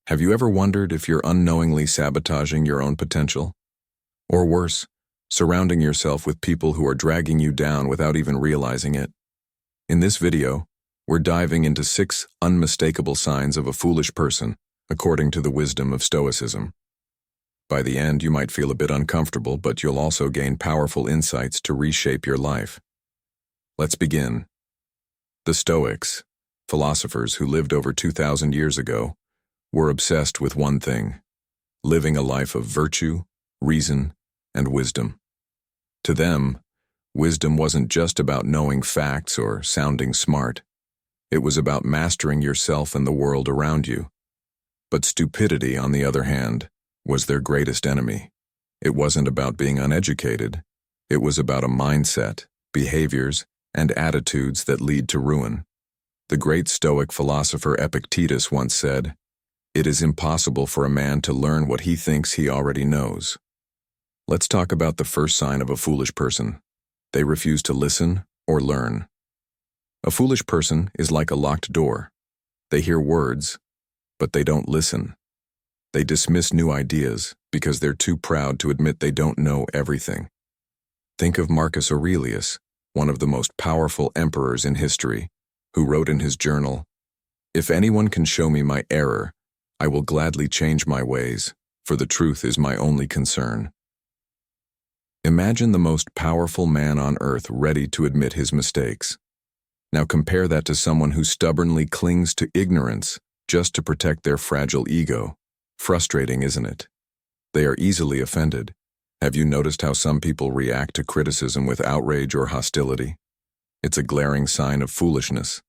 Have you ever wondered if you're unknowingly sabotaging your own potential? Or worse, surrounding yourself with people who are dragging you down without even realizing it? In this video, we're diving into 6 unmistakable signs of a foolish person, according to the wisdom of Stoicism. By the end, you might feel a bit uncomfortable, but you'll also gain powerful insights to reshape your life. Let's begin. The Stoics, philosophers who lived over 2,000 years ago, were obsessed with one thing: living a life of virtue, reason, and wisdom. To them, wisdom wasn't just about knowing facts or sounding smart. It was about mastering yourself and the world around you. But stupidity, on the other hand, was their greatest enemy. It wasn't about being uneducated. It was about a mindset, behaviors, and attitudes that lead to ruin. The great Stoic philosopher Epictetus once said, "It is impossible for a man to learn what he thinks he already knows." Let's talk about the first sign of a foolish person. They refuse to listen or learn. A foolish person is like a locked door. They hear words, but they don't listen. They dismiss new ideas because they're too proud to admit they don't know everything. Think of Marcus Aurelius, one of the most powerful emperors in history, who wrote in his journal, "If anyone can show me my error, I will gladly change my ways, for the truth is my only concern." Imagine the most powerful man on earth ready to admit his mistakes. Now compare that to someone who stubbornly clings to ignorance just to protect their fragile ego. Frustrating, isn't it? They are easily offended. Have you noticed how some people react to criticism with outrage or hostility? It's a glaring sign of foolishness.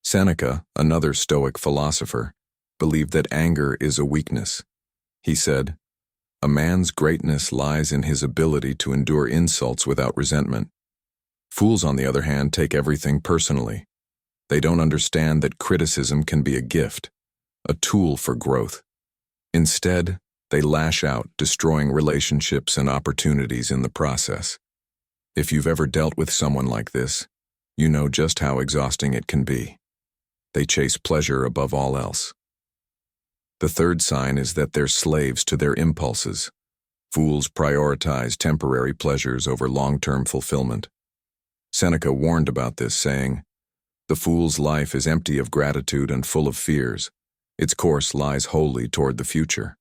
Seneca, another Stoic philosopher, believed that anger is a weakness. He said, "A man's greatness lies in his ability to endure insults without resentment." Fools, on the other hand, take everything personally. They don't understand that criticism can be a gift, a tool for growth. Instead, they lash out, destroying relationships and opportunities in the process. If you've ever dealt with someone like this, you know just how exhausting it can be. They chase pleasure above all else. The third sign is that they're slaves to their impulses. Fools prioritize temporary pleasures over long-term fulfillment. Seneca warned about this, saying, "The fool's life is empty of gratitude and full of fears. Its course lies wholly toward the future."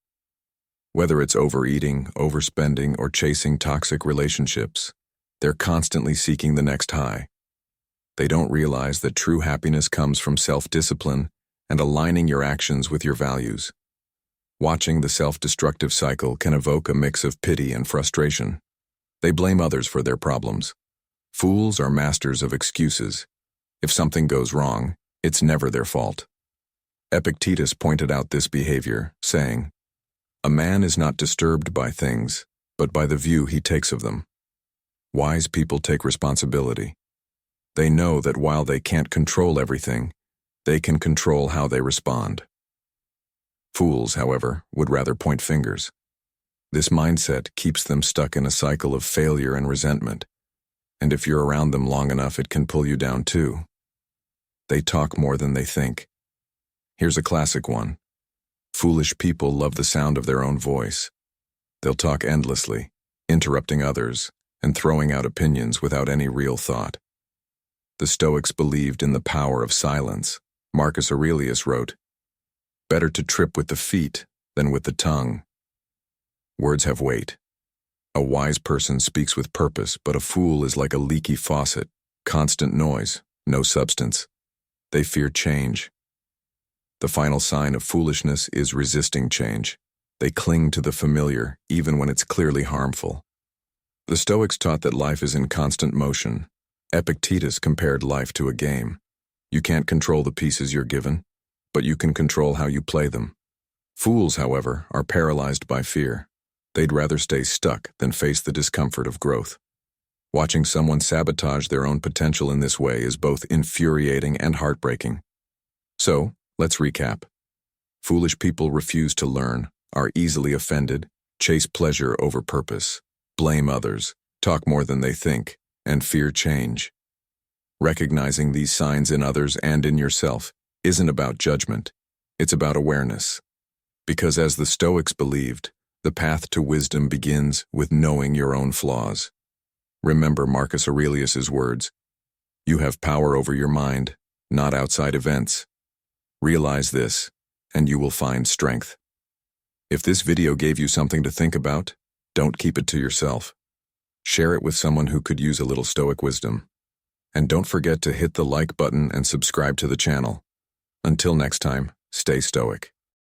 Whether it's overeating, overspending, or chasing toxic relationships, they're constantly seeking the next high. They don't realize that true happiness comes from self-discipline and aligning your actions with your values. Watching the self-destructive cycle can evoke a mix of pity and frustration. They blame others for their problems. Fools are masters of excuses. If something goes wrong, it's never their fault. Epictetus pointed out this behavior, saying, "A man is not disturbed by things, but by the view he takes of them." Wise people take responsibility. They know that while they can't control everything, they can control how they respond. Fools, however, would rather point fingers. This mindset keeps them stuck in a cycle of failure and resentment, and if you're around them long enough, it can pull you down too. They talk more than they think. Here's a classic one. Foolish people love the sound of their own voice. They'll talk endlessly, interrupting others, and throwing out opinions without any real thought. The Stoics believed in the power of silence. Marcus Aurelius wrote, "Better to trip with the feet than with the tongue." Words have weight. A wise person speaks with purpose, but a fool is like a leaky faucet, constant noise, no substance. They fear change. The final sign of foolishness is resisting change. They cling to the familiar, even when it's clearly harmful. The Stoics taught that life is in constant motion. Epictetus compared life to a game. You can't control the pieces you're given, but you can control how you play them. Fools, however, are paralyzed by fear. They'd rather stay stuck than face the discomfort of growth. Watching someone sabotage their own potential in this way is both infuriating and heartbreaking. So, let's recap. Foolish people refuse to learn, are easily offended, chase pleasure over purpose, blame others, talk more than they think, and fear change. Recognizing these signs in others and in yourself isn't about judgment. It's about awareness. Because as the Stoics believed, the path to wisdom begins with knowing your own flaws. Remember Marcus Aurelius's words, "You have power over your mind, not outside events." Realize this, and you will find strength. If this video gave you something to think about, don't keep it to yourself. Share it with someone who could use a little Stoic wisdom. And don't forget to hit the like button and subscribe to the channel. Until next time, stay Stoic.